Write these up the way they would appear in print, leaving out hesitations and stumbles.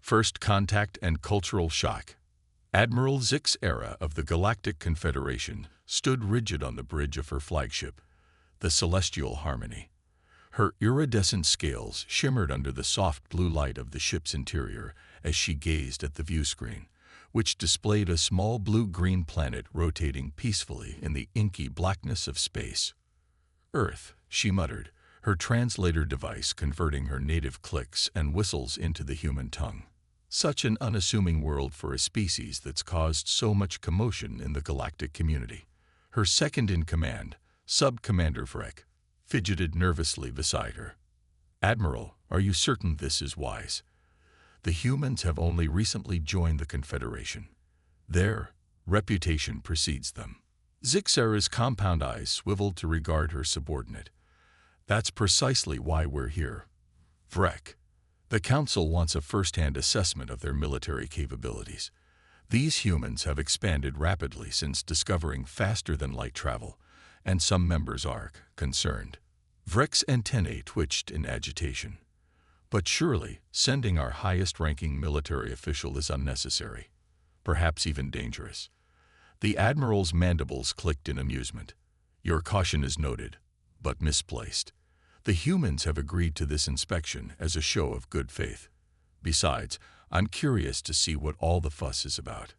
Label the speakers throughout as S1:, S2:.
S1: First Contact and Cultural Shock. Admiral Zix Era of the Galactic Confederation stood rigid on the bridge of her flagship, the Celestial Harmony. Her iridescent scales shimmered under the soft blue light of the ship's interior as she gazed at the viewscreen, which displayed a small blue-green planet rotating peacefully in the inky blackness of space. "Earth," she muttered, her translator device converting her native clicks and whistles into the human tongue. Such an unassuming world for a species that's caused so much commotion in the galactic community. Her second-in-command, Sub-Commander Vrek, fidgeted nervously beside her. "Admiral, are you certain this is wise? The humans have only recently joined the Confederation. Their reputation precedes them." Zixera's compound eyes swiveled to regard her subordinate. "That's precisely why we're here. Vrek, the Council wants a first-hand assessment of their military capabilities. These humans have expanded rapidly since discovering faster-than-light travel, and some members are concerned." Vrek's antennae twitched in agitation. "But surely, sending our highest-ranking military official is unnecessary, perhaps even dangerous." The Admiral's mandibles clicked in amusement. "Your caution is noted, but misplaced. The humans have agreed to this inspection as a show of good faith. Besides, I'm curious to see what all the fuss is about."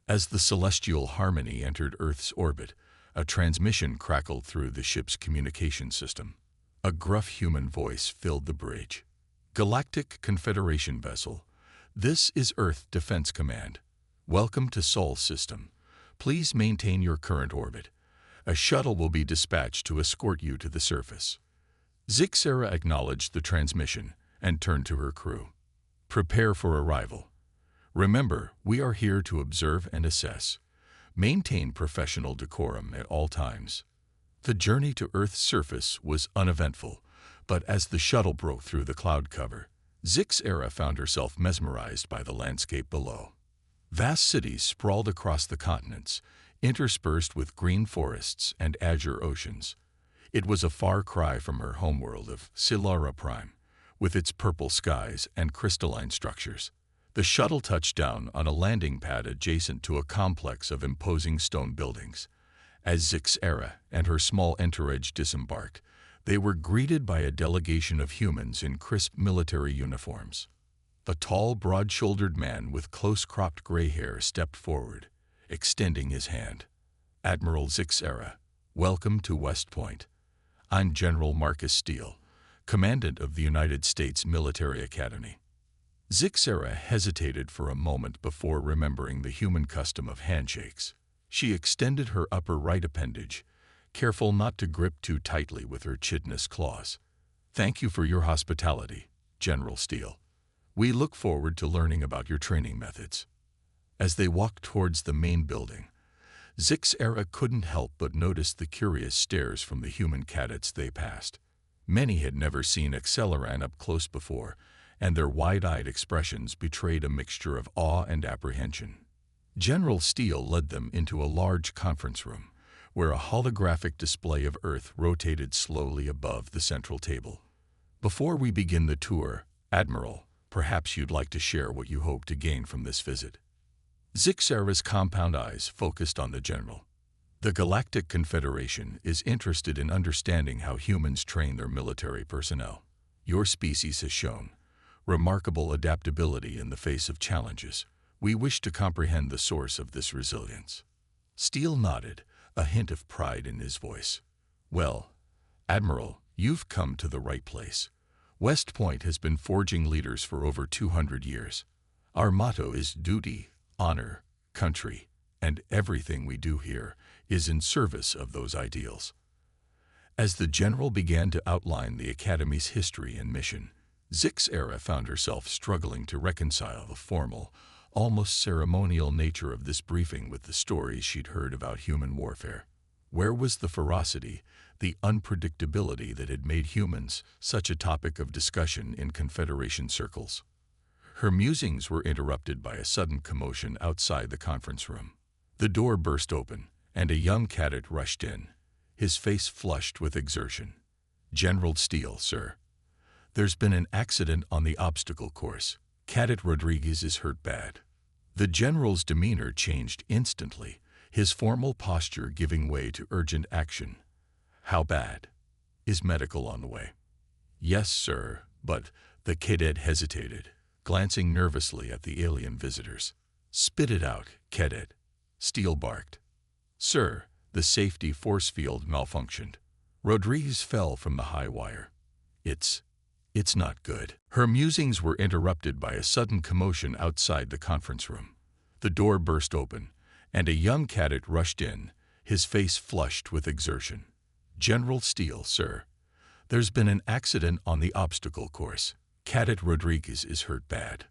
S1: As the Celestial Harmony entered Earth's orbit, a transmission crackled through the ship's communication system. A gruff human voice filled the bridge. "Galactic Confederation vessel, this is Earth Defense Command. Welcome to Sol System. Please maintain your current orbit. A shuttle will be dispatched to escort you to the surface." Zixera acknowledged the transmission and turned to her crew. "Prepare for arrival. Remember, we are here to observe and assess. Maintain professional decorum at all times." The journey to Earth's surface was uneventful, but as the shuttle broke through the cloud cover, Zixera found herself mesmerized by the landscape below. Vast cities sprawled across the continents, interspersed with green forests and azure oceans. It was a far cry from her homeworld of Silara Prime, with its purple skies and crystalline structures. The shuttle touched down on a landing pad adjacent to a complex of imposing stone buildings. As Zixera and her small entourage disembarked, they were greeted by a delegation of humans in crisp military uniforms. A tall, broad-shouldered man with close-cropped gray hair stepped forward, extending his hand. "Admiral Zixera, welcome to West Point. I'm General Marcus Steele, Commandant of the United States Military Academy." Zixera hesitated for a moment before remembering the human custom of handshakes. She extended her upper right appendage, careful not to grip too tightly with her chitinous claws. "Thank you for your hospitality, General Steele. We look forward to learning about your training methods." As they walked towards the main building, Zixera couldn't help but notice the curious stares from the human cadets they passed. Many had never seen Acceleran up close before, and their wide-eyed expressions betrayed a mixture of awe and apprehension. General Steele led them into a large conference room, where a holographic display of Earth rotated slowly above the central table. "Before we begin the tour, Admiral, perhaps you'd like to share what you hope to gain from this visit." Zixera's compound eyes focused on the general. "The Galactic Confederation is interested in understanding how humans train their military personnel. Your species has shown remarkable adaptability in the face of challenges. We wish to comprehend the source of this resilience." Steele nodded, a hint of pride in his voice. "Well, Admiral, you've come to the right place. West Point has been forging leaders for over 200 years. Our motto is duty, honor, country, and everything we do here is in service of those ideals." As the general began to outline the Academy's history and mission, Zixera found herself struggling to reconcile the formal, almost ceremonial nature of this briefing with the stories she'd heard about human warfare. Where was the ferocity, the unpredictability that had made humans such a topic of discussion in Confederation circles? Her musings were interrupted by a sudden commotion outside the conference room. The door burst open, and a young cadet rushed in, his face flushed with exertion. "General Steele, sir. There's been an accident on the obstacle course. Cadet Rodriguez is hurt bad. The general's demeanor changed instantly, his formal posture giving way to urgent action. How bad? Is medical on the way? Yes, sir, but the cadet hesitated, glancing nervously at the alien visitors. Spit it out, cadet, Steele barked. Sir, the safety force field malfunctioned. Rodriguez fell from the high wire. It's not good. Her musings were interrupted by a sudden commotion outside the conference room. The door burst open, and a young cadet rushed in, his face flushed with exertion. General Steele, sir. There's been an accident on the obstacle course. Cadet Rodriguez is hurt bad.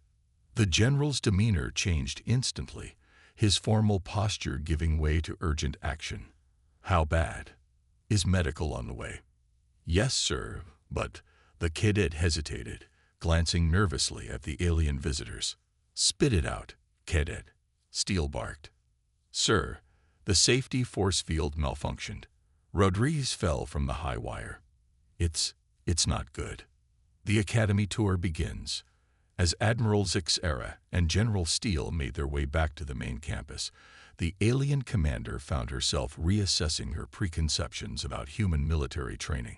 S1: The general's demeanor changed instantly, his formal posture giving way to urgent action. How bad? Is medical on the way? Yes, sir, but the cadet hesitated, glancing nervously at the alien visitors. Spit it out, cadet, Steele barked. Sir, the safety force field malfunctioned. Rodriguez fell from the high wire. It's not good. The Academy tour begins. As Admiral Zixera and General Steele made their way back to the main campus, the alien commander found herself reassessing her preconceptions about human military training.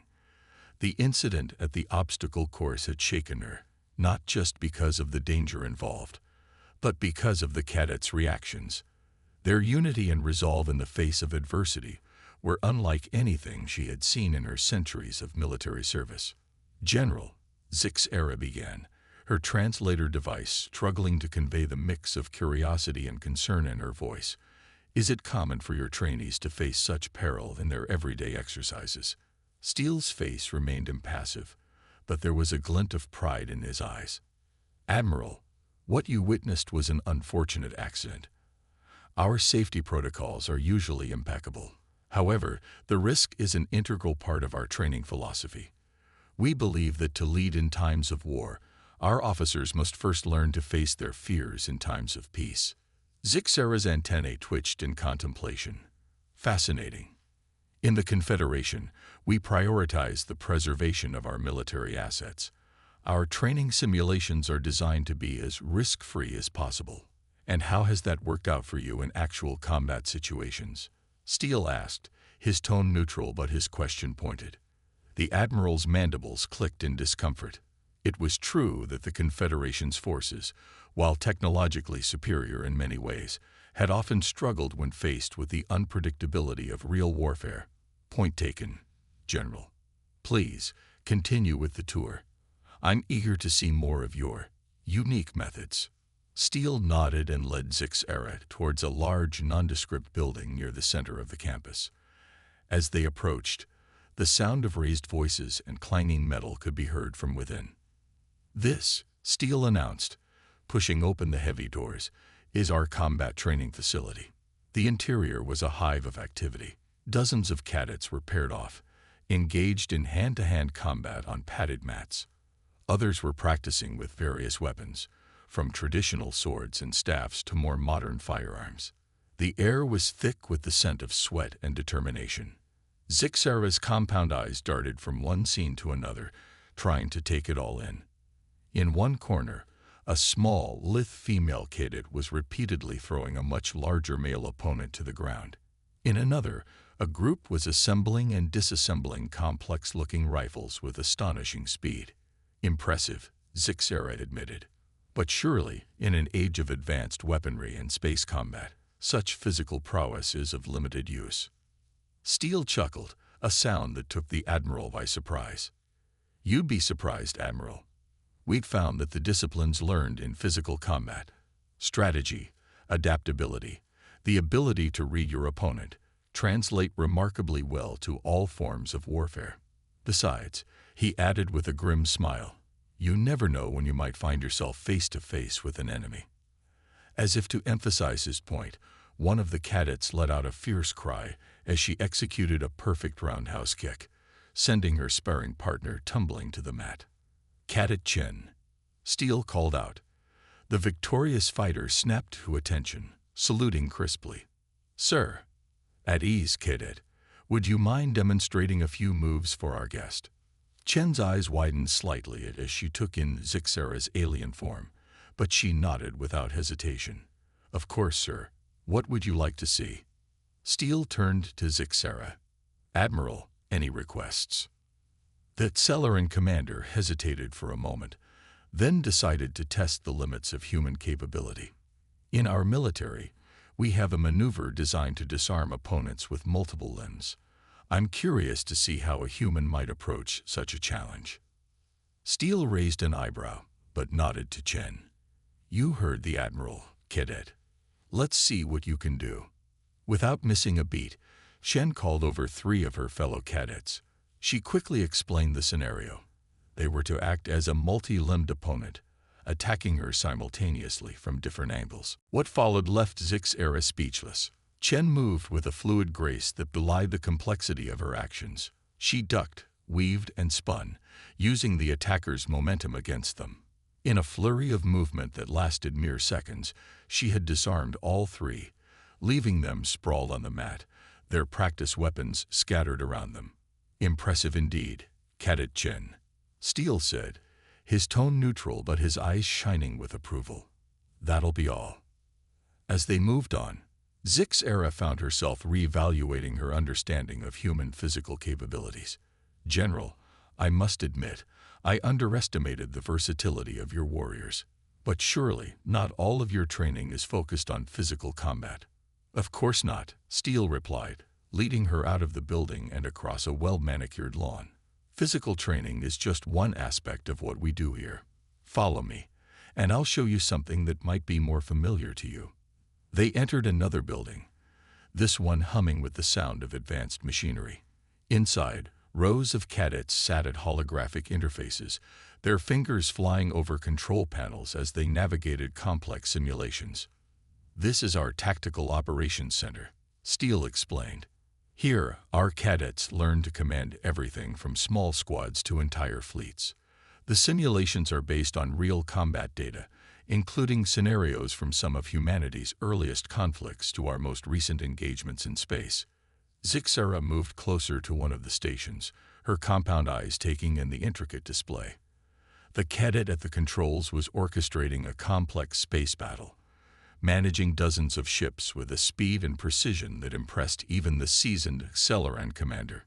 S1: The incident at the obstacle course had shaken her, not just because of the danger involved, but because of the cadets' reactions. Their unity and resolve in the face of adversity were unlike anything she had seen in her centuries of military service. General, Zixera began, her translator device struggling to convey the mix of curiosity and concern in her voice. Is it common for your trainees to face such peril in their everyday exercises? Steele's face remained impassive, but there was a glint of pride in his eyes. Admiral, what you witnessed was an unfortunate accident. Our safety protocols are usually impeccable. However, the risk is an integral part of our training philosophy. We believe that to lead in times of war, our officers must first learn to face their fears in times of peace. Zixera's antennae twitched in contemplation. Fascinating. In the Confederation, we prioritize the preservation of our military assets. Our training simulations are designed to be as risk-free as possible. And how has that worked out for you in actual combat situations? Steele asked, his tone neutral but his question pointed. The Admiral's mandibles clicked in discomfort. It was true that the Confederation's forces, while technologically superior in many ways, had often struggled when faced with the unpredictability of real warfare. Point taken, General. Please, continue with the tour. I'm eager to see more of your unique methods. Steele nodded and led Zixera towards a large, nondescript building near the center of the campus. As they approached, the sound of raised voices and clanging metal could be heard from within. This, Steele announced, pushing open the heavy doors, is our combat training facility. The interior was a hive of activity. Dozens of cadets were paired off, engaged in hand-to-hand combat on padded mats. Others were practicing with various weapons, from traditional swords and staffs to more modern firearms. The air was thick with the scent of sweat and determination. Zixera's compound eyes darted from one scene to another, trying to take it all in. In one corner, a small, lithe female cadet was repeatedly throwing a much larger male opponent to the ground. In another, a group was assembling and disassembling complex-looking rifles with astonishing speed. Impressive, Zixera admitted. But surely, in an age of advanced weaponry and space combat, such physical prowess is of limited use. Steele chuckled, a sound that took the Admiral by surprise. You'd be surprised, Admiral. We'd found that the disciplines learned in physical combat, strategy, adaptability, the ability to read your opponent, translate remarkably well to all forms of warfare. Besides, he added with a grim smile, you never know when you might find yourself face to face with an enemy. As if to emphasize his point, one of the cadets let out a fierce cry as she executed a perfect roundhouse kick, sending her sparring partner tumbling to the mat. Cadet Chen, Steele called out. The victorious fighter snapped to attention, saluting crisply. Sir, at ease, cadet. Would you mind demonstrating a few moves for our guest? Chen's eyes widened slightly as she took in Zixera's alien form, but she nodded without hesitation. "Of course, sir. What would you like to see?" Steele turned to Zixera. "Admiral, any requests?" The Celeran commander hesitated for a moment, then decided to test the limits of human capability. "In our military, we have a maneuver designed to disarm opponents with multiple limbs. I'm curious to see how a human might approach such a challenge." Steele raised an eyebrow, but nodded to Chen. "You heard the Admiral, cadet. Let's see what you can do." Without missing a beat, Chen called over 3 of her fellow cadets. She quickly explained the scenario. They were to act as a multi-limbed opponent, attacking her simultaneously from different angles. What followed left Zixera speechless. Chen moved with a fluid grace that belied the complexity of her actions. She ducked, weaved, and spun, using the attacker's momentum against them. In a flurry of movement that lasted mere seconds, she had disarmed all 3, leaving them sprawled on the mat, their practice weapons scattered around them. "Impressive indeed, Cadet Chen," Steele said, his tone neutral but his eyes shining with approval. "That'll be all." As they moved on, Zixera found herself reevaluating her understanding of human physical capabilities. "General, I must admit, I underestimated the versatility of your warriors. But surely not all of your training is focused on physical combat." "Of course not," Steele replied, leading her out of the building and across a well-manicured lawn. "Physical training is just one aspect of what we do here. Follow me, and I'll show you something that might be more familiar to you." They entered another building, this one humming with the sound of advanced machinery. Inside, rows of cadets sat at holographic interfaces, their fingers flying over control panels as they navigated complex simulations. "This is our Tactical Operations Center," Steele explained. "Here, our cadets learn to command everything from small squads to entire fleets. The simulations are based on real combat data, including scenarios from some of humanity's earliest conflicts to our most recent engagements in space." Zixera moved closer to one of the stations, her compound eyes taking in the intricate display. The cadet at the controls was orchestrating a complex space battle, managing dozens of ships with a speed and precision that impressed even the seasoned Celeran commander.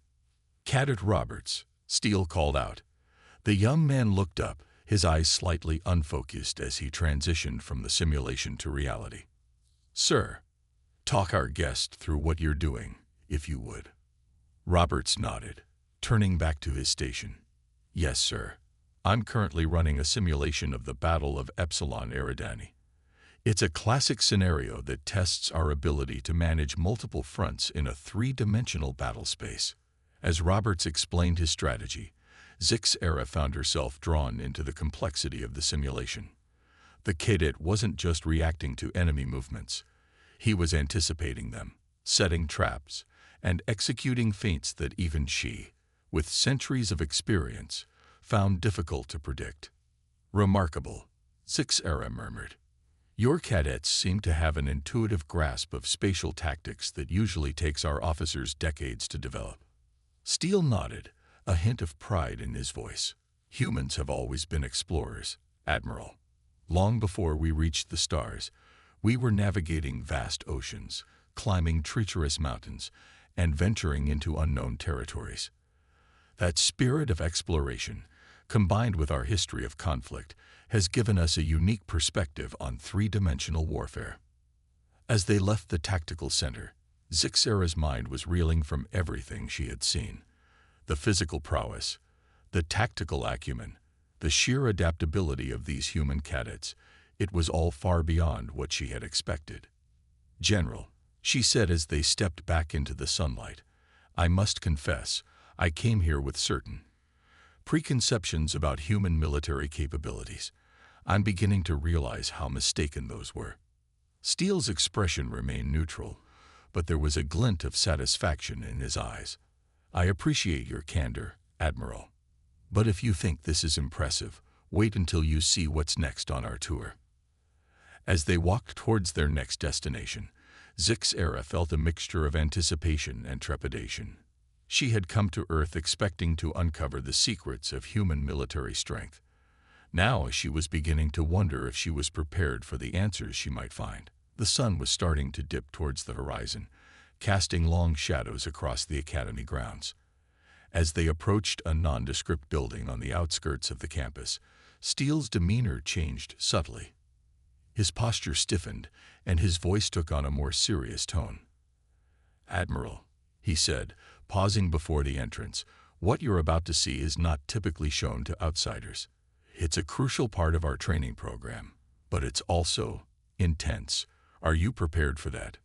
S1: "Cadet Roberts," Steele called out. The young man looked up, his eyes slightly unfocused as he transitioned from the simulation to reality. "Sir, talk our guest through what you're doing, if you would." Roberts nodded, turning back to his station. "Yes, sir. I'm currently running a simulation of the Battle of Epsilon Eridani. It's a classic scenario that tests our ability to manage multiple fronts in a 3-dimensional battle space." As Roberts explained his strategy, Zixera found herself drawn into the complexity of the simulation. The cadet wasn't just reacting to enemy movements. He was anticipating them, setting traps, and executing feints that even she, with centuries of experience, found difficult to predict. "Remarkable," Zixera murmured. "Your cadets seem to have an intuitive grasp of spatial tactics that usually takes our officers decades to develop." Steele nodded, a hint of pride in his voice. "Humans have always been explorers, Admiral. Long before we reached the stars, we were navigating vast oceans, climbing treacherous mountains, and venturing into unknown territories. That spirit of exploration, combined with our history of conflict, has given us a unique perspective on 3-dimensional warfare." As they left the tactical center, Zixera's mind was reeling from everything she had seen. The physical prowess, the tactical acumen, the sheer adaptability of these human cadets, it was all far beyond what she had expected. "General," she said as they stepped back into the sunlight, "I must confess, I came here with certain preconceptions about human military capabilities. I'm beginning to realize how mistaken those were." Steele's expression remained neutral, but there was a glint of satisfaction in his eyes. "I appreciate your candor, Admiral. But if you think this is impressive, wait until you see what's next on our tour." As they walked towards their next destination, Zixera felt a mixture of anticipation and trepidation. She had come to Earth expecting to uncover the secrets of human military strength. Now she was beginning to wonder if she was prepared for the answers she might find. The sun was starting to dip towards the horizon, casting long shadows across the academy grounds. As they approached a nondescript building on the outskirts of the campus, Steele's demeanor changed subtly. His posture stiffened, and his voice took on a more serious tone. "Admiral," he said, pausing before the entrance, "what you're about to see is not typically shown to outsiders. It's a crucial part of our training program, but it's also intense. Are you prepared for that?"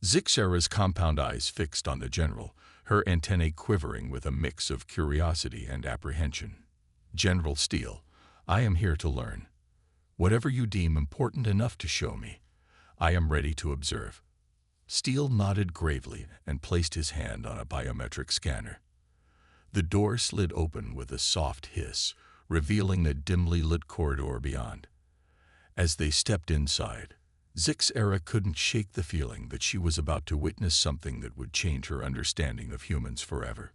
S1: Zixara's compound eyes fixed on the general, her antennae quivering with a mix of curiosity and apprehension. "General Steele, I am here to learn. Whatever you deem important enough to show me, I am ready to observe." Steele nodded gravely and placed his hand on a biometric scanner. The door slid open with a soft hiss, revealing a dimly lit corridor beyond. As they stepped inside, Zixara couldn't shake the feeling that she was about to witness something that would change her understanding of humans forever.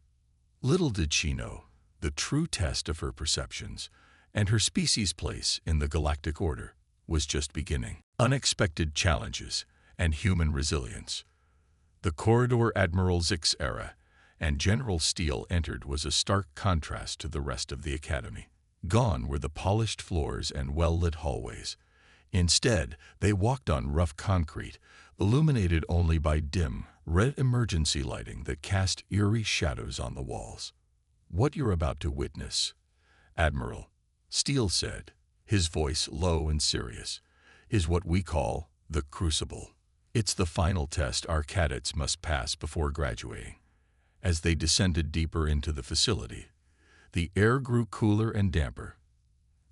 S1: Little did she know, the true test of her perceptions and her species' place in the galactic order was just beginning. Unexpected challenges and human resilience. The corridor Admiral Zixara and General Steele entered was a stark contrast to the rest of the academy. Gone were the polished floors and well-lit hallways. Instead, they walked on rough concrete, illuminated only by dim, red emergency lighting that cast eerie shadows on the walls. "What you're about to witness, Admiral," Steele said, his voice low and serious, "is what we call the Crucible. It's the final test our cadets must pass before graduating." As they descended deeper into the facility, the air grew cooler and damper.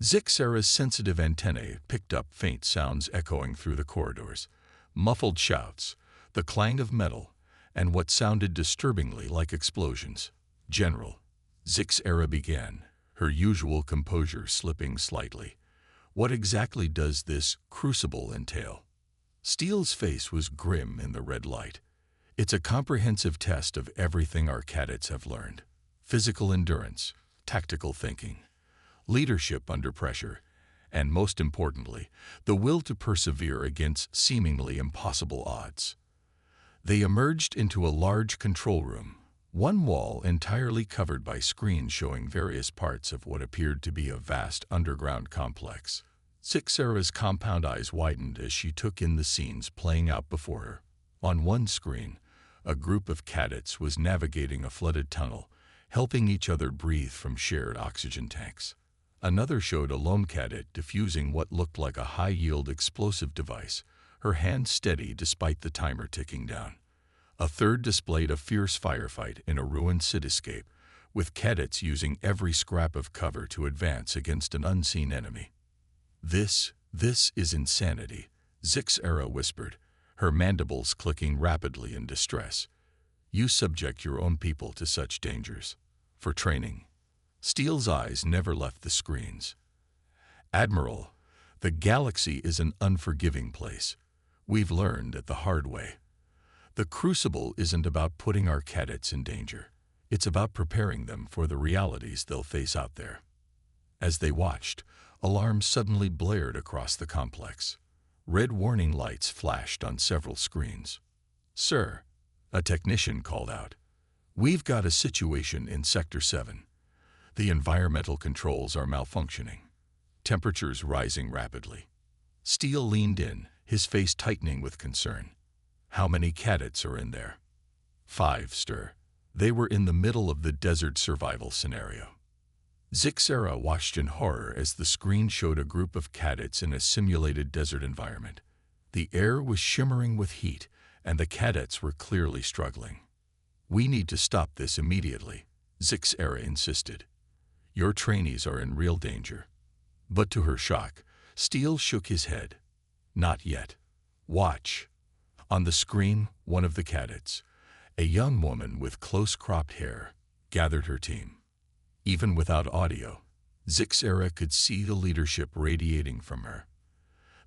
S1: Zixara's sensitive antennae picked up faint sounds echoing through the corridors, muffled shouts, the clang of metal, and what sounded disturbingly like explosions. "General," Zixara began, her usual composure slipping slightly, "what exactly does this crucible entail?" Steele's face was grim in the red light. "It's a comprehensive test of everything our cadets have learned. Physical endurance, tactical thinking, leadership under pressure, and most importantly, the will to persevere against seemingly impossible odds." They emerged into a large control room, one wall entirely covered by screens showing various parts of what appeared to be a vast underground complex. Zixara's compound eyes widened as she took in the scenes playing out before her. On one screen, a group of cadets was navigating a flooded tunnel, helping each other breathe from shared oxygen tanks. Another showed a lone cadet defusing what looked like a high-yield explosive device, her hand steady despite the timer ticking down. A third displayed a fierce firefight in a ruined cityscape, with cadets using every scrap of cover to advance against an unseen enemy. This is insanity," Zixara whispered, her mandibles clicking rapidly in distress. "You subject your own people to such dangers. For training." Steele's eyes never left the screens. "Admiral, the galaxy is an unforgiving place. We've learned it the hard way. The Crucible isn't about putting our cadets in danger. It's about preparing them for the realities they'll face out there." As they watched, alarms suddenly blared across the complex. Red warning lights flashed on several screens. "Sir," a technician called out, "we've got a situation in Sector 7. The environmental controls are malfunctioning. Temperatures rising rapidly." Steele leaned in, his face tightening with concern. "How many cadets are in there?" "5, sir." They were in the middle of the desert survival scenario. Zixara watched in horror as the screen showed a group of cadets in a simulated desert environment. The air was shimmering with heat, and the cadets were clearly struggling. "We need to stop this immediately," Zixara insisted. "Your trainees are in real danger." But to her shock, Steele shook his head. "Not yet. Watch." On the screen, one of the cadets, a young woman with close-cropped hair, gathered her team. Even without audio, Zixara could see the leadership radiating from her.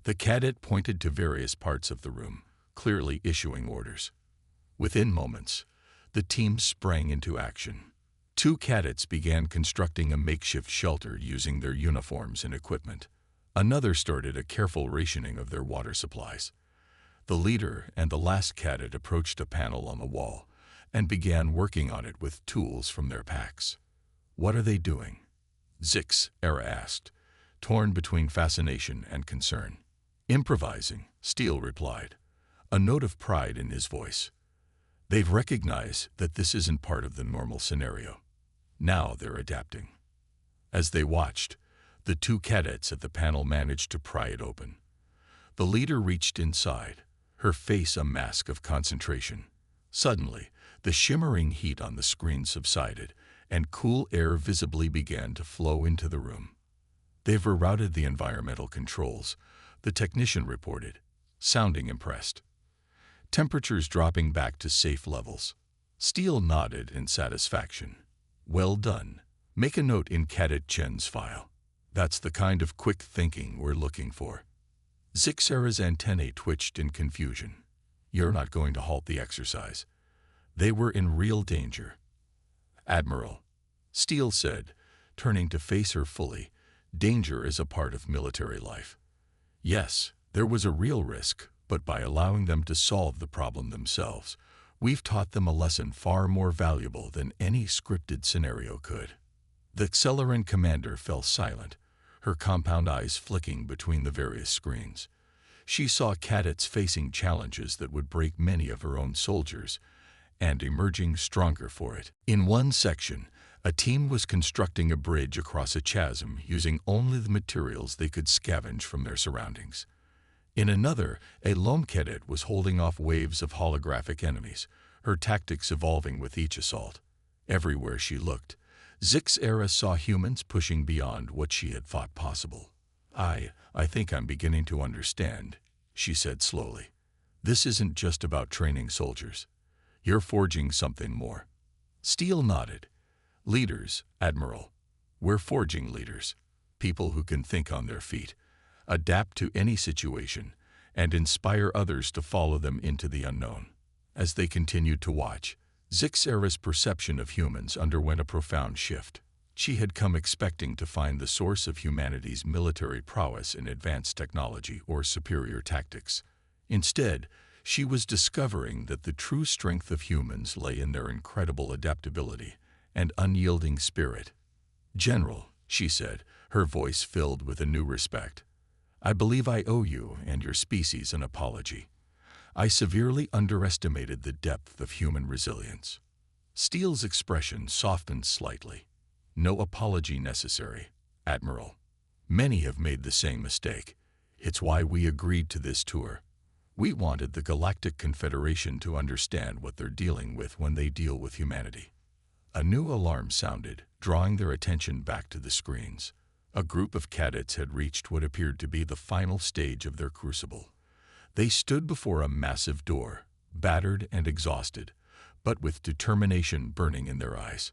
S1: The cadet pointed to various parts of the room, clearly issuing orders. Within moments, the team sprang into action. Two cadets began constructing a makeshift shelter using their uniforms and equipment. Another started a careful rationing of their water supplies. The leader and the last cadet approached a panel on the wall and began working on it with tools from their packs. "What are they doing?" Zix-Era asked, torn between fascination and concern. "Improvising," Steele replied, a note of pride in his voice. "They've recognized that this isn't part of the normal scenario. Now they're adapting." As they watched, the two cadets at the panel managed to pry it open. The leader reached inside, her face a mask of concentration. Suddenly, the shimmering heat on the screen subsided, and cool air visibly began to flow into the room. "They've rerouted the environmental controls," the technician reported, sounding impressed. "Temperatures dropping back to safe levels." Steele nodded in satisfaction. "Well done. Make a note in Cadet Chen's file. That's the kind of quick thinking we're looking for." Zix-Era's antennae twitched in confusion. "You're not going to halt the exercise." They were in real danger. "Admiral," Steele said, turning to face her fully, "danger is a part of military life. Yes, there was a real risk, but by allowing them to solve the problem themselves, we've taught them a lesson far more valuable than any scripted scenario could." The Accelerant commander fell silent, her compound eyes flicking between the various screens. She saw cadets facing challenges that would break many of her own soldiers, and emerging stronger for it. In one section, a team was constructing a bridge across a chasm using only the materials they could scavenge from their surroundings. In another, a lone cadet was holding off waves of holographic enemies, her tactics evolving with each assault. Everywhere she looked, Zix-Era saw humans pushing beyond what she had thought possible. I think I'm beginning to understand," she said slowly. "This isn't just about training soldiers. You're forging something more." Steele nodded. "Leaders, Admiral. We're forging leaders. People who can think on their feet, adapt to any situation, and inspire others to follow them into the unknown." As they continued to watch, Zix-Era's perception of humans underwent a profound shift. She had come expecting to find the source of humanity's military prowess in advanced technology or superior tactics. Instead, she was discovering that the true strength of humans lay in their incredible adaptability and unyielding spirit. "General," she said, her voice filled with a new respect, "I believe I owe you and your species an apology. I severely underestimated the depth of human resilience." Steele's expression softened slightly. "No apology necessary, Admiral. Many have made the same mistake. It's why we agreed to this tour. We wanted the Galactic Confederation to understand what they're dealing with when they deal with humanity." A new alarm sounded, drawing their attention back to the screens. A group of cadets had reached what appeared to be the final stage of their crucible. They stood before a massive door, battered and exhausted, but with determination burning in their eyes.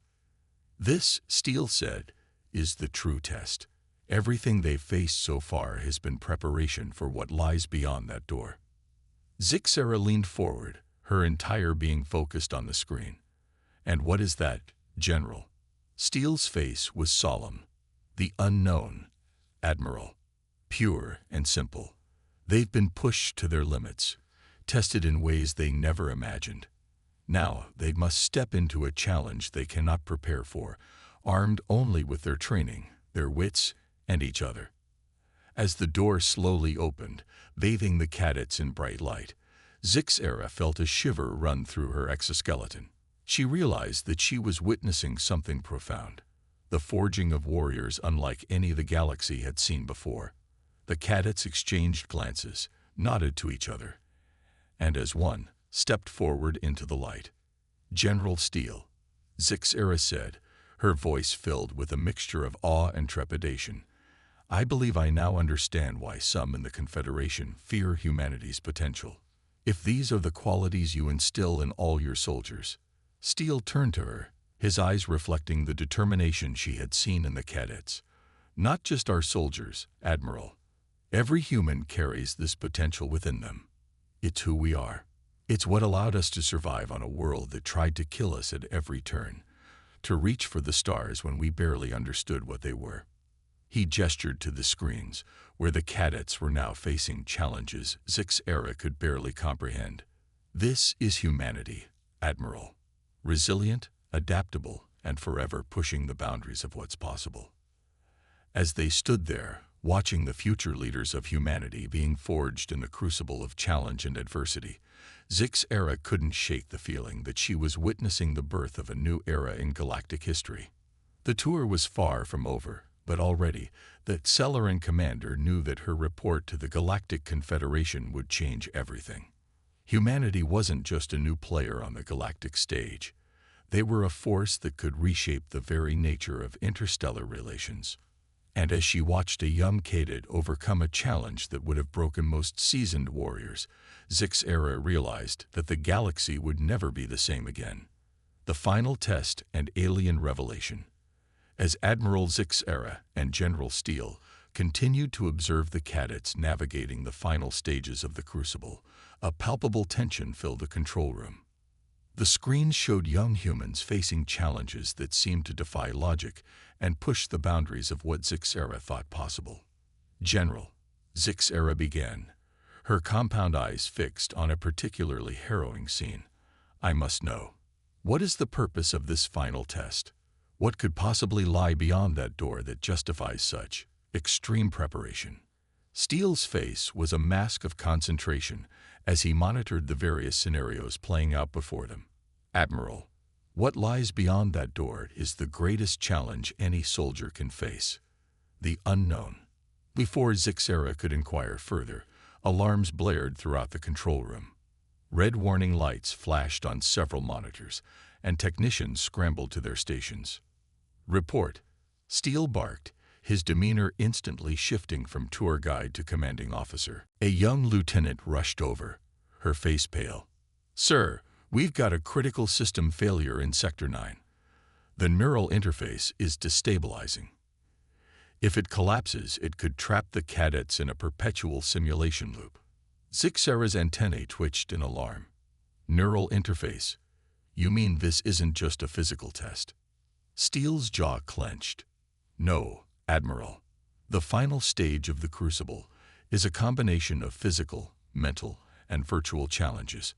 S1: "This," Steele said, "is the true test. Everything they've faced so far has been preparation for what lies beyond that door." Zix-Era leaned forward, her entire being focused on the screen. "And what is that, General?" Steele's face was solemn. "The unknown, Admiral. Pure and simple. They've been pushed to their limits, tested in ways they never imagined. Now they must step into a challenge they cannot prepare for, armed only with their training, their wits, and each other." As the door slowly opened, bathing the cadets in bright light, Zix-Era felt a shiver run through her exoskeleton. She realized that she was witnessing something profound, the forging of warriors unlike any the galaxy had seen before. The cadets exchanged glances, nodded to each other, and as one, stepped forward into the light. "General Steele," Zix-Era said, her voice filled with a mixture of awe and trepidation, "I believe I now understand why some in the Confederation fear humanity's potential. If these are the qualities you instill in all your soldiers." Steele turned to her, his eyes reflecting the determination she had seen in the cadets. "Not just our soldiers, Admiral. Every human carries this potential within them. It's who we are. It's what allowed us to survive on a world that tried to kill us at every turn, to reach for the stars when we barely understood what they were. He gestured to the screens, where the cadets were now facing challenges Zix-Era could barely comprehend. This is humanity, Admiral. Resilient, adaptable, and forever pushing the boundaries of what's possible. As they stood there, watching the future leaders of humanity being forged in the crucible of challenge and adversity, Zix-Era couldn't shake the feeling that she was witnessing the birth of a new era in galactic history. The tour was far from over, but already, the Celeran commander knew that her report to the Galactic Confederation would change everything. Humanity wasn't just a new player on the galactic stage. They were a force that could reshape the very nature of interstellar relations. And as she watched a young cadet overcome a challenge that would have broken most seasoned warriors, Zix-Era realized that the galaxy would never be the same again. The final test and alien revelation. As Admiral Zix-Era and General Steele continued to observe the cadets navigating the final stages of the crucible, a palpable tension filled the control room. The screens showed young humans facing challenges that seemed to defy logic and push the boundaries of what Zix-Era thought possible. General, Zix-Era began, her compound eyes fixed on a particularly harrowing scene. I must know. What is the purpose of this final test? What could possibly lie beyond that door that justifies such extreme preparation? Steele's face was a mask of concentration as he monitored the various scenarios playing out before them. Admiral, what lies beyond that door is the greatest challenge any soldier can face. The unknown. Before Zix-Era could inquire further, alarms blared throughout the control room. Red warning lights flashed on several monitors, and technicians scrambled to their stations. Report. Steele barked, his demeanor instantly shifting from tour guide to commanding officer. A young lieutenant rushed over, her face pale. Sir, we've got a critical system failure in Sector 9. The neural interface is destabilizing. If it collapses, it could trap the cadets in a perpetual simulation loop. Zix-Era's antennae twitched in alarm. Neural interface? You mean this isn't just a physical test? Steele's jaw clenched. No, Admiral. The final stage of the crucible is a combination of physical, mental, and virtual challenges.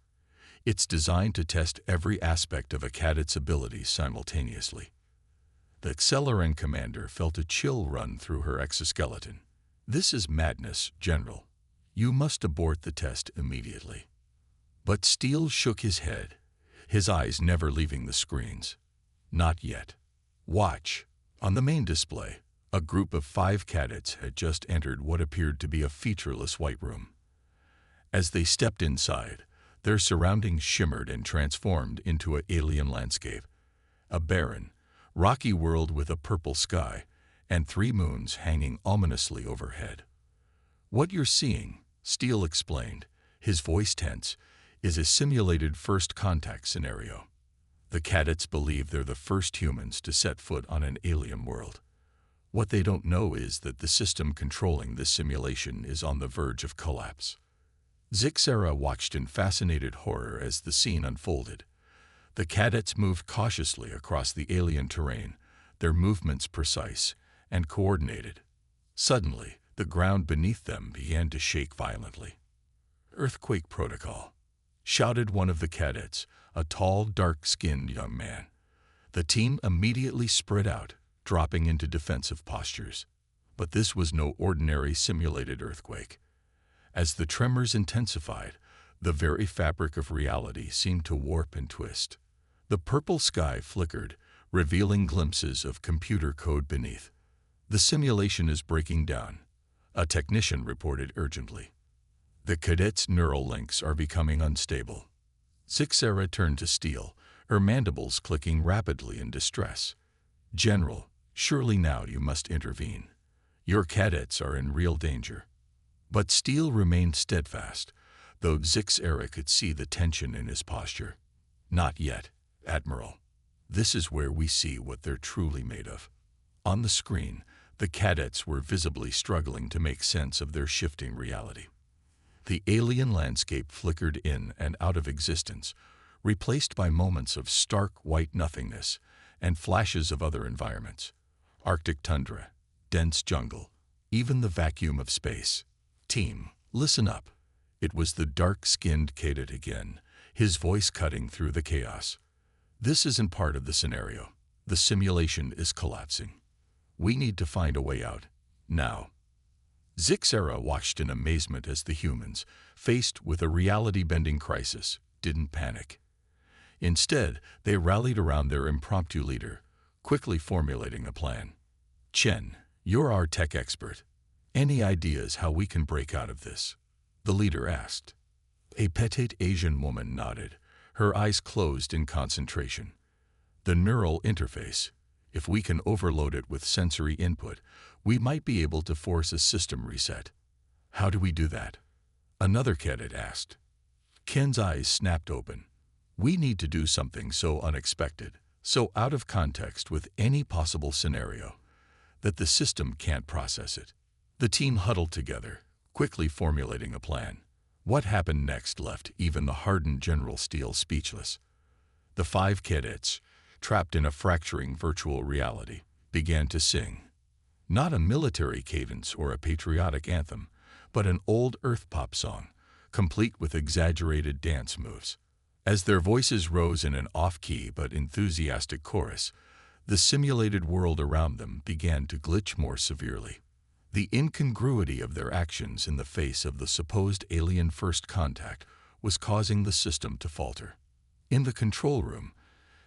S1: It's designed to test every aspect of a cadet's abilities simultaneously. The Celeran commander felt a chill run through her exoskeleton. This is madness, General. You must abort the test immediately. But Steele shook his head, his eyes never leaving the screens. Not yet. Watch. On the main display, a group of 5 cadets had just entered what appeared to be a featureless white room. As they stepped inside, their surroundings shimmered and transformed into an alien landscape. A barren, rocky world with a purple sky and 3 moons hanging ominously overhead. What you're seeing, Steele explained, his voice tense, is a simulated first contact scenario. The cadets believe they're the first humans to set foot on an alien world. What they don't know is that the system controlling this simulation is on the verge of collapse. Zix-Era watched in fascinated horror as the scene unfolded. The cadets moved cautiously across the alien terrain, their movements precise and coordinated. Suddenly, the ground beneath them began to shake violently. Earthquake protocol, shouted one of the cadets, a tall, dark-skinned young man. The team immediately spread out, dropping into defensive postures. But this was no ordinary simulated earthquake. As the tremors intensified, the very fabric of reality seemed to warp and twist. The purple sky flickered, revealing glimpses of computer code beneath. The simulation is breaking down, a technician reported urgently. The cadets' neural links are becoming unstable. Zix-Era turned to Steele, her mandibles clicking rapidly in distress. General, surely now you must intervene. Your cadets are in real danger. But Steele remained steadfast, though Zix-Era could see the tension in his posture. Not yet, Admiral. This is where we see what they're truly made of. On the screen, the cadets were visibly struggling to make sense of their shifting reality. The alien landscape flickered in and out of existence, replaced by moments of stark white nothingness, and flashes of other environments. Arctic tundra, dense jungle, even the vacuum of space. Team, listen up. It was the dark-skinned cadet again, his voice cutting through the chaos. This isn't part of the scenario. The simulation is collapsing. We need to find a way out, now. Zixera watched in amazement as the humans, faced with a reality-bending crisis, didn't panic. Instead, they rallied around their impromptu leader, quickly formulating a plan. Chen, you're our tech expert. Any ideas how we can break out of this? The leader asked. A petite Asian woman nodded, her eyes closed in concentration. The neural interface. If we can overload it with sensory input, we might be able to force a system reset. How do we do that? Another cadet asked. Ken's eyes snapped open. We need to do something so unexpected, so out of context with any possible scenario, that the system can't process it. The team huddled together, quickly formulating a plan. What happened next left even the hardened General Steele speechless. The 5 cadets, trapped in a fracturing virtual reality, began to sing. Not a military cadence or a patriotic anthem, but an old earth pop song, complete with exaggerated dance moves. As their voices rose in an off-key but enthusiastic chorus, the simulated world around them began to glitch more severely. The incongruity of their actions in the face of the supposed alien first contact was causing the system to falter. In the control room,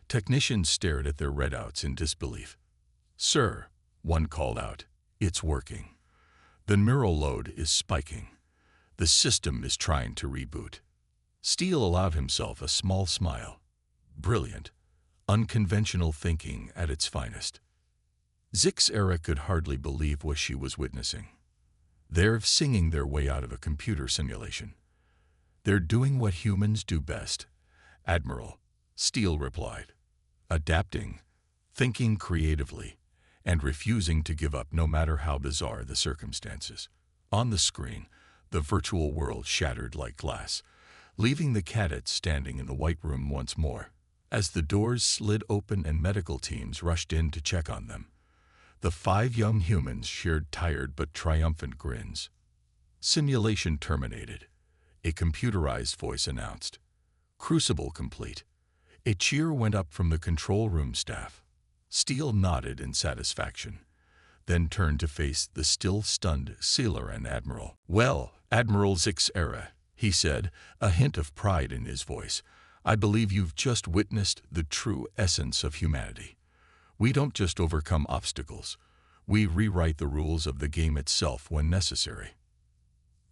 S1: technicians stared at their readouts in disbelief. Sir, one called out, it's working. The neural load is spiking. The system is trying to reboot. Steele allowed himself a small smile. Brilliant, unconventional thinking at its finest. Zixera could hardly believe what she was witnessing. They're singing their way out of a computer simulation. They're doing what humans do best, Admiral, Steele replied. Adapting, thinking creatively, and refusing to give up no matter how bizarre the circumstances. On the screen, the virtual world shattered like glass, leaving the cadets standing in the white room once more. As the doors slid open and medical teams rushed in to check on them, the 5 young humans shared tired but triumphant grins. Simulation terminated. A computerized voice announced, Crucible complete. A cheer went up from the control room staff. Steele nodded in satisfaction, then turned to face the still stunned sailor and admiral. Well, Admiral Zixera, he said, a hint of pride in his voice, I believe you've just witnessed the true essence of humanity. We don't just overcome obstacles. We rewrite the rules of the game itself when necessary.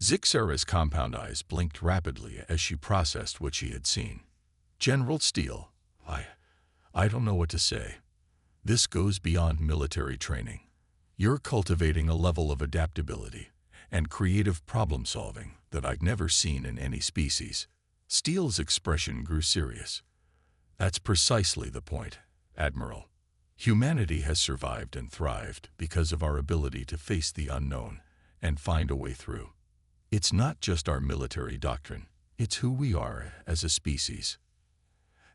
S1: Zixera's compound eyes blinked rapidly as she processed what she had seen. General Steele, I don't know what to say. This goes beyond military training. You're cultivating a level of adaptability and creative problem-solving that I've never seen in any species. Steele's expression grew serious. That's precisely the point, Admiral. Humanity has survived and thrived because of our ability to face the unknown and find a way through. It's not just our military doctrine, it's who we are as a species.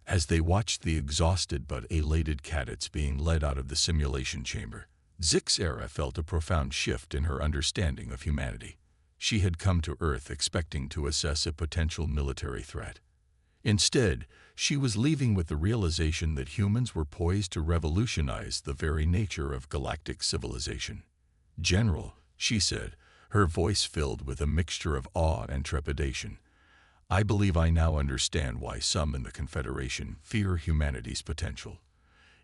S1: As they watched the exhausted but elated cadets being led out of the simulation chamber, Zixera felt a profound shift in her understanding of humanity. She had come to Earth expecting to assess a potential military threat. Instead, she was leaving with the realization that humans were poised to revolutionize the very nature of galactic civilization. General, she said, her voice filled with a mixture of awe and trepidation, I believe I now understand why some in the Confederation fear humanity's potential.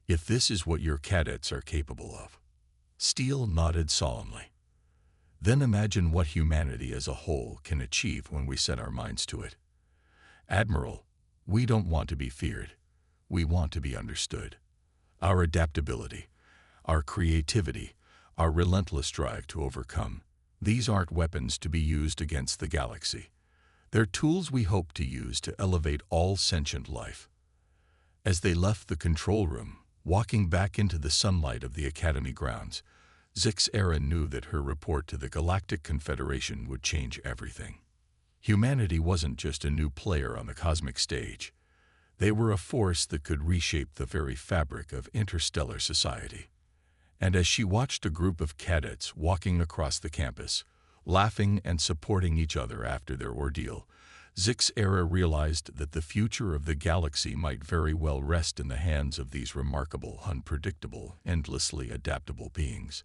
S1: If this is what your cadets are capable of. Steele nodded solemnly. Then imagine what humanity as a whole can achieve when we set our minds to it. Admiral, we don't want to be feared. We want to be understood. Our adaptability, our creativity, our relentless drive to overcome, these aren't weapons to be used against the galaxy. They're tools we hope to use to elevate all sentient life. As they left the control room, walking back into the sunlight of the Academy grounds, Zixera knew that her report to the Galactic Confederation would change everything. Humanity wasn't just a new player on the cosmic stage. They were a force that could reshape the very fabric of interstellar society. And as she watched a group of cadets walking across the campus, laughing and supporting each other after their ordeal, Zixera realized that the future of the galaxy might very well rest in the hands of these remarkable, unpredictable, endlessly adaptable beings.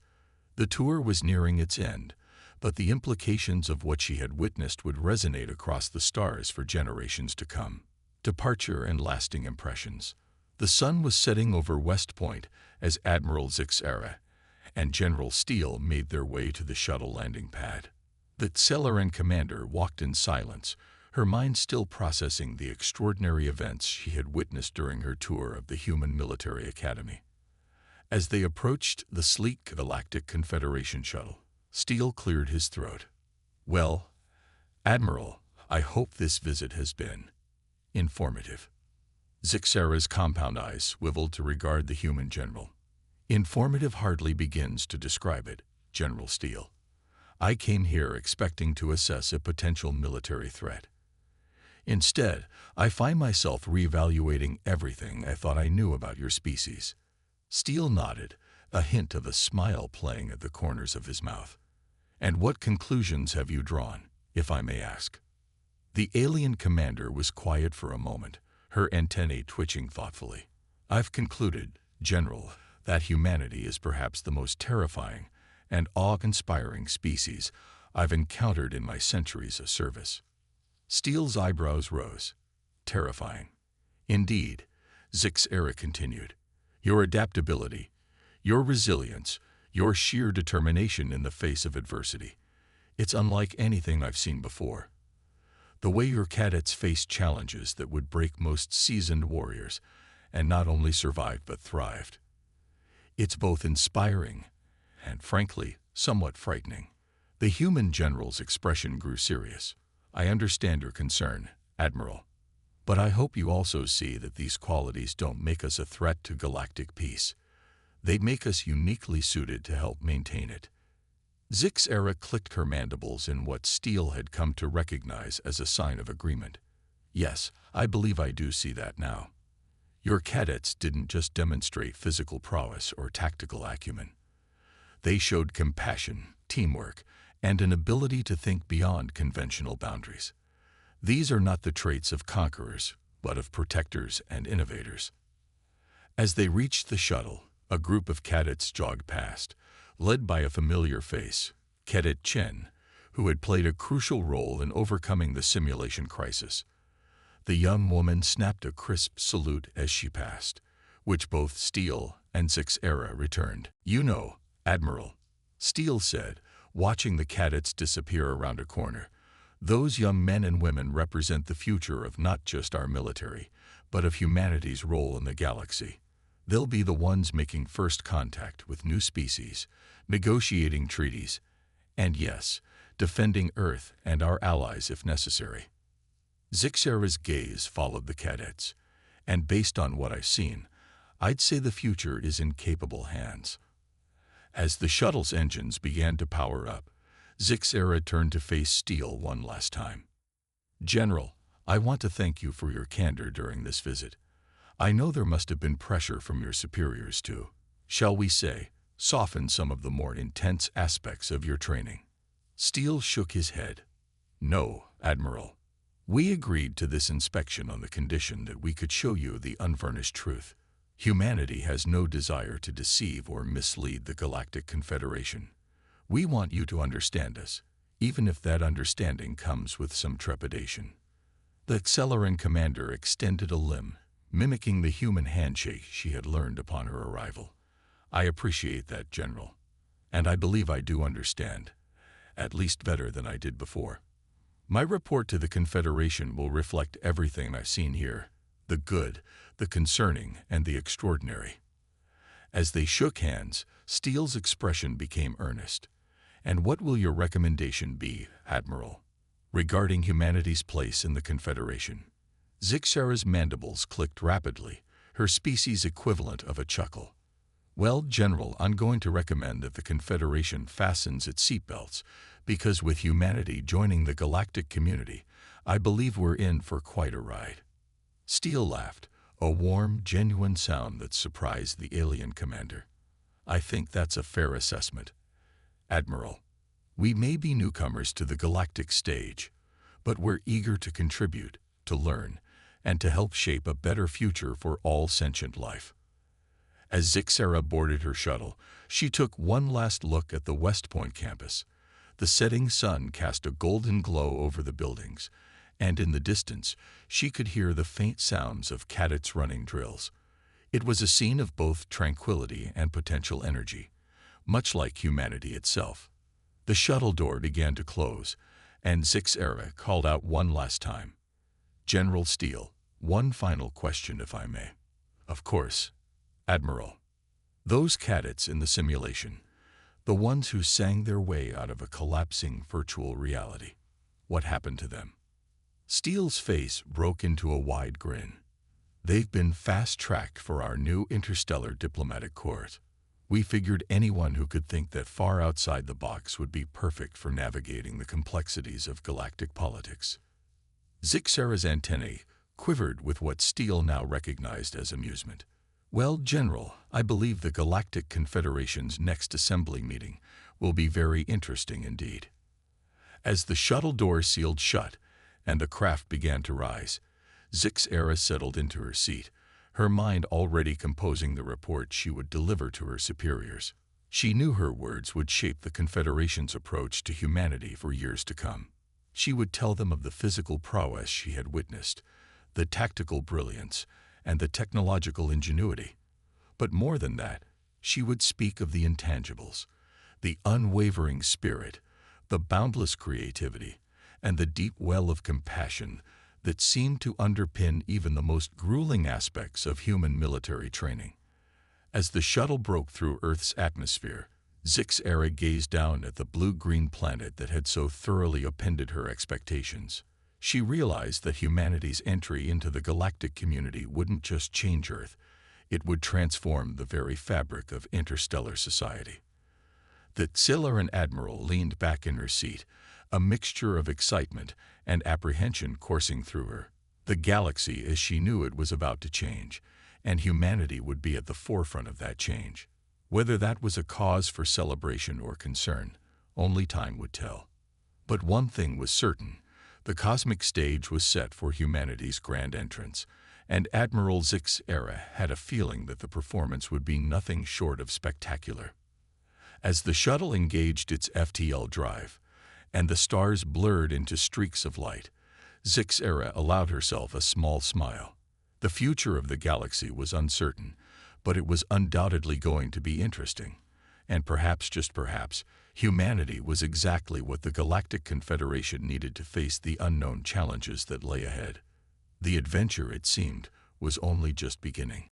S1: The tour was nearing its end, but the implications of what she had witnessed would resonate across the stars for generations to come. Departure and lasting impressions. The sun was setting over West Point as Admiral Zixera and General Steele made their way to the shuttle landing pad. The Celeran commander walked in silence, her mind still processing the extraordinary events she had witnessed during her tour of the human military academy. As they approached the sleek Galactic Confederation shuttle, Steele cleared his throat. "Well, Admiral, I hope this visit has been informative." Zixera's compound eyes swiveled to regard the human general. "Informative hardly begins to describe it, General Steele. I came here expecting to assess a potential military threat. Instead, I find myself reevaluating everything I thought I knew about your species." Steele nodded, a hint of a smile playing at the corners of his mouth. "And what conclusions have you drawn, if I may ask?" The alien commander was quiet for a moment, her antennae twitching thoughtfully. "I've concluded, General, that humanity is perhaps the most terrifying and awe-inspiring species I've encountered in my centuries of service." Steele's eyebrows rose. "Terrifying. Indeed," Zixera continued. "Your adaptability, your resilience, your sheer determination in the face of adversity. It's unlike anything I've seen before. The way your cadets faced challenges that would break most seasoned warriors, and not only survived but thrived. It's both inspiring and, frankly, somewhat frightening." The human general's expression grew serious. "I understand your concern, Admiral, but I hope you also see that these qualities don't make us a threat to galactic peace. They make us uniquely suited to help maintain it." Zixera clicked her mandibles in what Steele had come to recognize as a sign of agreement. "Yes, I believe I do see that now. Your cadets didn't just demonstrate physical prowess or tactical acumen. They showed compassion, teamwork, and an ability to think beyond conventional boundaries. These are not the traits of conquerors, but of protectors and innovators." As they reached the shuttle, a group of cadets jogged past, led by a familiar face, Cadet Chen, who had played a crucial role in overcoming the simulation crisis. The young woman snapped a crisp salute as she passed, which both Steele and Zixera returned. "You know, Admiral," Steele said, watching the cadets disappear around a corner, "those young men and women represent the future of not just our military, but of humanity's role in the galaxy. They'll be the ones making first contact with new species, negotiating treaties, and yes, defending Earth and our allies if necessary." Zixera's gaze followed the cadets, and based on what I've seen, I'd say the future is in capable hands. As the shuttle's engines began to power up, Zixera turned to face Steele one last time. "General, I want to thank you for your candor during this visit. I know there must have been pressure from your superiors to, shall we say, soften some of the more intense aspects of your training." Steele shook his head. "No, Admiral. We agreed to this inspection on the condition that we could show you the unvarnished truth. Humanity has no desire to deceive or mislead the Galactic Confederation. We want you to understand us, even if that understanding comes with some trepidation." The Celeran commander extended a limb, mimicking the human handshake she had learned upon her arrival. "I appreciate that, General, and I believe I do understand, at least better than I did before. My report to the Confederation will reflect everything I've seen here, the good, the concerning, and the extraordinary." As they shook hands, Steele's expression became earnest. "And what will your recommendation be, Admiral, regarding humanity's place in the Confederation?" Zixera's mandibles clicked rapidly, her species equivalent of a chuckle. "Well, General, I'm going to recommend that the Confederation fastens its seatbelts, because with humanity joining the galactic community, I believe we're in for quite a ride." Steele laughed, a warm, genuine sound that surprised the alien commander. I think that's a fair assessment. Admiral, we may be newcomers to the galactic stage, but we're eager to contribute, to learn, and to help shape a better future for all sentient life. As Zixera boarded her shuttle, she took one last look at the West Point campus. The setting sun cast a golden glow over the buildings, and in the distance, she could hear the faint sounds of cadets running drills. It was a scene of both tranquility and potential energy, much like humanity itself. The shuttle door began to close, and Zixera called out one last time. General Steele, one final question if I may. Of course, Admiral. Those cadets in the simulation, the ones who sang their way out of a collapsing virtual reality, what happened to them? Steele's face broke into a wide grin. They've been fast-tracked for our new interstellar diplomatic corps. We figured anyone who could think that far outside the box would be perfect for navigating the complexities of galactic politics. Zixera's antennae quivered with what Steele now recognized as amusement. Well, General, I believe the Galactic Confederation's next assembly meeting will be very interesting indeed. As the shuttle door sealed shut and the craft began to rise, Zixera settled into her seat, her mind already composing the report she would deliver to her superiors. She knew her words would shape the Confederation's approach to humanity for years to come. She would tell them of the physical prowess she had witnessed, the tactical brilliance, and the technological ingenuity. But more than that, she would speak of the intangibles, the unwavering spirit, the boundless creativity, and the deep well of compassion that seemed to underpin even the most grueling aspects of human military training. As the shuttle broke through Earth's atmosphere, Zixera gazed down at the blue-green planet that had so thoroughly upended her expectations. She realized that humanity's entry into the galactic community wouldn't just change Earth, it would transform the very fabric of interstellar society. The Xillaran Admiral leaned back in her seat, a mixture of excitement and apprehension coursing through her. The galaxy as she knew it was about to change, and humanity would be at the forefront of that change. Whether that was a cause for celebration or concern, only time would tell. But one thing was certain. The cosmic stage was set for humanity's grand entrance, and Admiral Zixera had a feeling that the performance would be nothing short of spectacular. As the shuttle engaged its FTL drive, and the stars blurred into streaks of light, Zixera allowed herself a small smile. The future of the galaxy was uncertain, but it was undoubtedly going to be interesting. And perhaps, just perhaps, humanity was exactly what the Galactic Confederation needed to face the unknown challenges that lay ahead. The adventure, it seemed, was only just beginning.